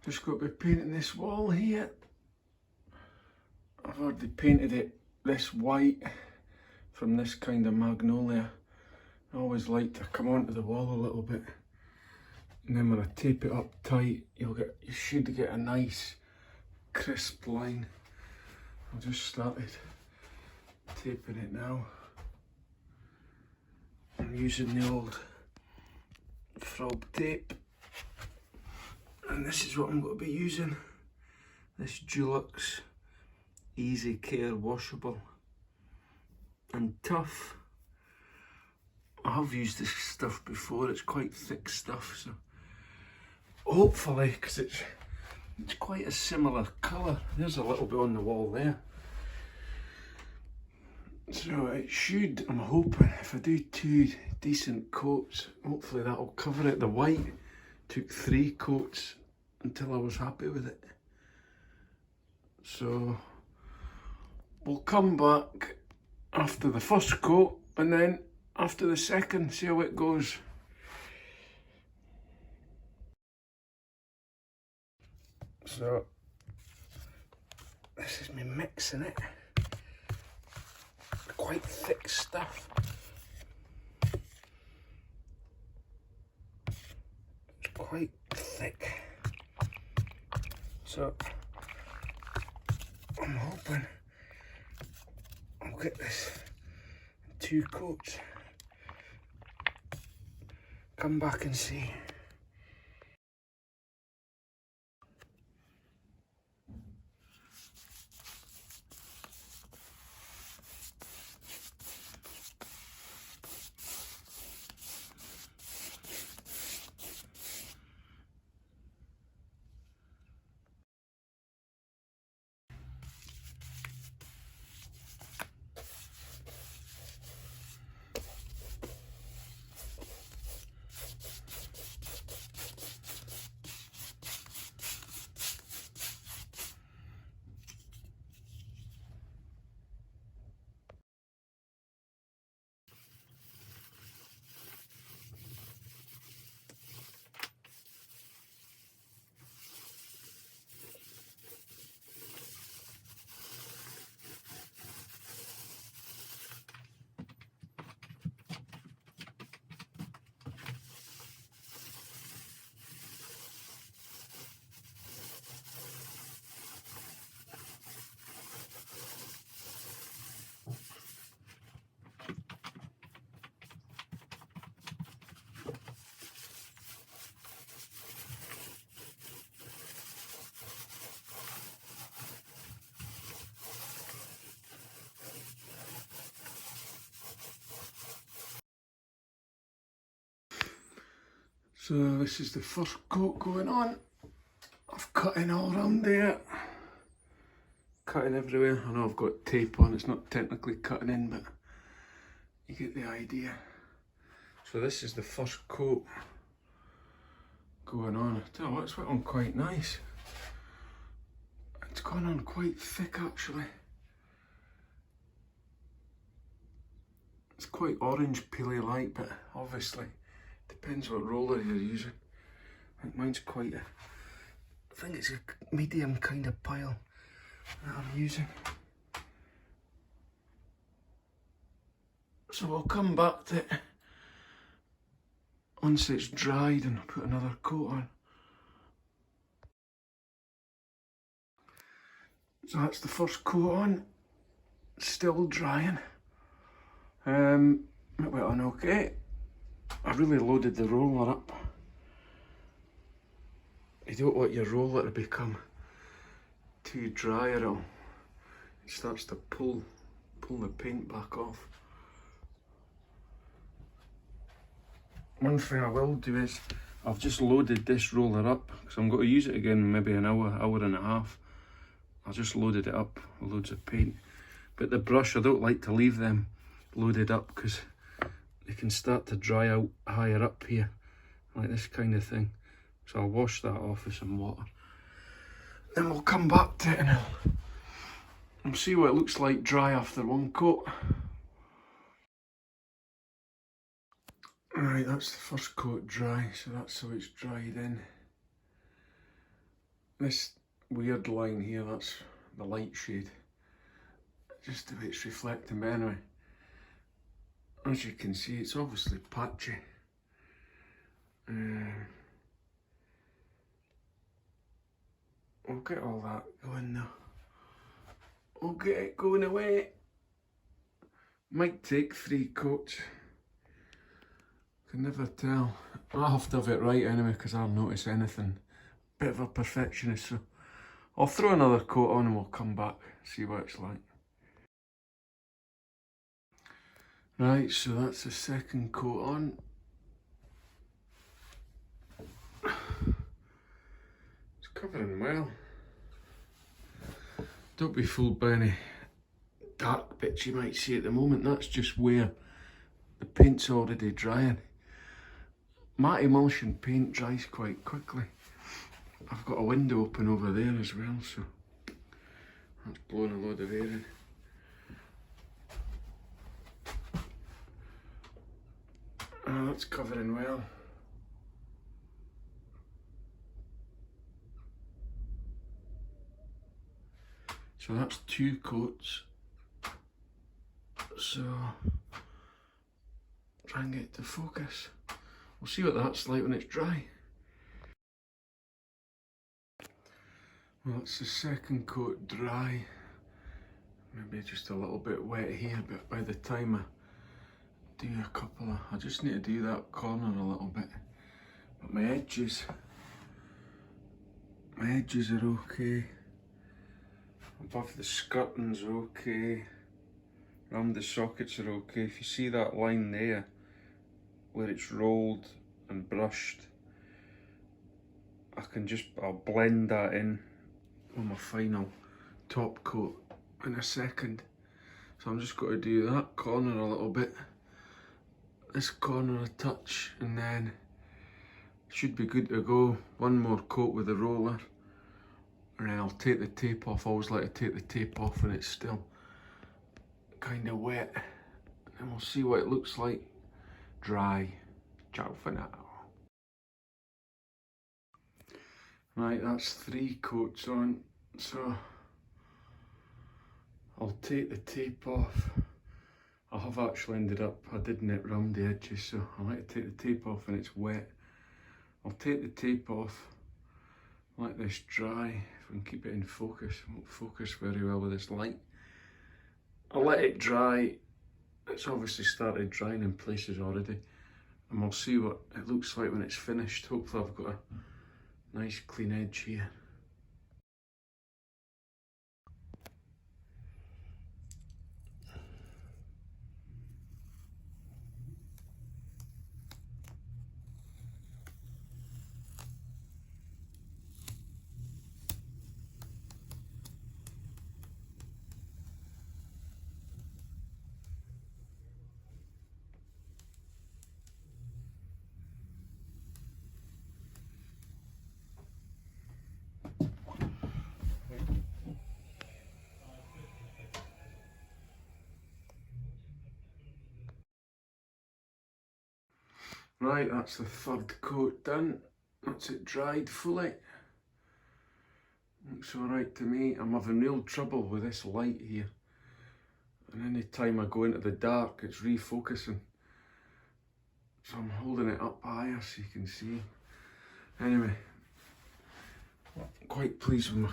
Just got to be painting this wall here. I've already painted it this white from this kind of magnolia. I always like to come onto the wall a little bit, and then when I tape it up tight, you should get a nice crisp line. I've just started taping it now. I'm using the old frog tape, and this is what I'm going to be using. This Dulux Easy Care Washable and Tough. I have used this stuff before, it's quite thick stuff, so hopefully, because it's quite a similar colour. There's a little bit on the wall there. So it should, I'm hoping, if I do 2 decent coats, hopefully that'll cover it. The white took 3 coats until I was happy with it. So we'll come back after the first coat and then after the second, see how it goes. So this is me mixing it. Quite thick stuff. It's quite thick. So I'm hoping I'll get this in 2 coats. Come back and see. So this is the first coat going on. I've cut in all around there. Cutting everywhere. I know I've got tape on, it's not technically cutting in, but you get the idea. So this is the first coat going on. I tell you what, it's went on quite nice. It's gone on quite thick actually. It's quite orange peely like, but obviously depends what roller you're using. I think mine's quite I think it's a medium kind of pile that I'm using. So we'll come back to it once it's dried and put another coat on. So that's the first coat on, still drying. It went on okay. I really loaded the roller up. You don't want your roller to become too dry or it starts to pull the paint back off. One thing I will do is I've just loaded this roller up because I'm going to use it again in maybe an hour and a half. I just loaded it up with loads of paint. But the brush, I don't like to leave them loaded up because they can start to dry out higher up here, like this kind of thing. So I'll wash that off with some water. Then we'll come back to it and I'll see what it looks like dry after one coat. Alright, that's the first coat dry, so that's how it's dried in. this weird line here, that's the light shade. Just the way it's reflecting, but anyway, as you can see, it's obviously patchy. We'll get all that going now. We'll get it going away. Might take 3 coats. Can never tell. I'll have to have it right anyway, because I'll notice anything. Bit of a perfectionist, so I'll throw another coat on and we'll come back, see what it's like. Right, so that's the second coat on. It's covering well. Don't be fooled by any dark bits you might see at the moment. That's just where the paint's already drying. Matte emulsion paint dries quite quickly. I've got a window open over there as well, so that's blowing a load of air in. That's covering well. So that's 2 coats. So try and get it to focus. We'll see what that's like when it's dry. Well, that's the second coat dry. Maybe just a little bit wet here, but by the time I do a couple of, I just need to do that corner a little bit. But my edges are okay. Above the skirting's okay. Around the sockets are okay. If you see that line there, where it's rolled and brushed, I'll blend that in on my final top coat in a second. So I'm just going to do that corner a little bit, this corner a touch, and then should be good to go. One more coat with the roller, and then I'll take the tape off. I always like to take the tape off when it's still kind of wet, and we'll see what it looks like dry. Ciao for now. Right, that's 3 coats on, so I'll take the tape off. I have actually ended up, I did net round the edges, so I like to take the tape off when it's wet. I'll take the tape off, let this dry, if we can keep it in focus. It won't focus very well with this light. I'll let it dry. It's obviously started drying in places already, and we'll see what it looks like when it's finished. Hopefully I've got a nice clean edge here. Right, that's the 3rd coat done. That's it dried fully. Looks alright to me. I'm having real trouble with this light here. And any time I go into the dark, it's refocusing. So I'm holding it up higher so you can see. Anyway, I'm quite pleased with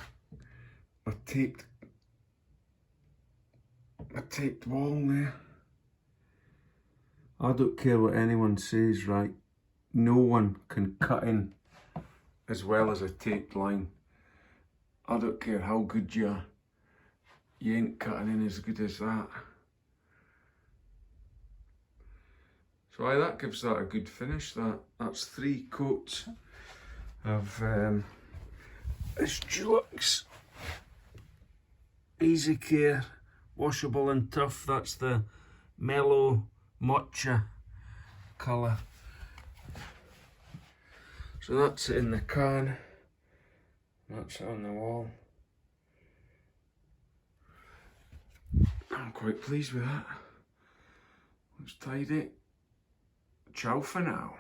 my taped wall there. I don't care what anyone says, right? No one can cut in as well as a taped line. I don't care how good you are. You ain't cutting in as good as that. So aye, that gives that a good finish. That's 3 coats of this Dulux Easy Care Washable and Tough. That's the mellow mocha colour. So that's it in the can. That's it on the wall. I'm quite pleased with that. Let's tidy it. Ciao for now.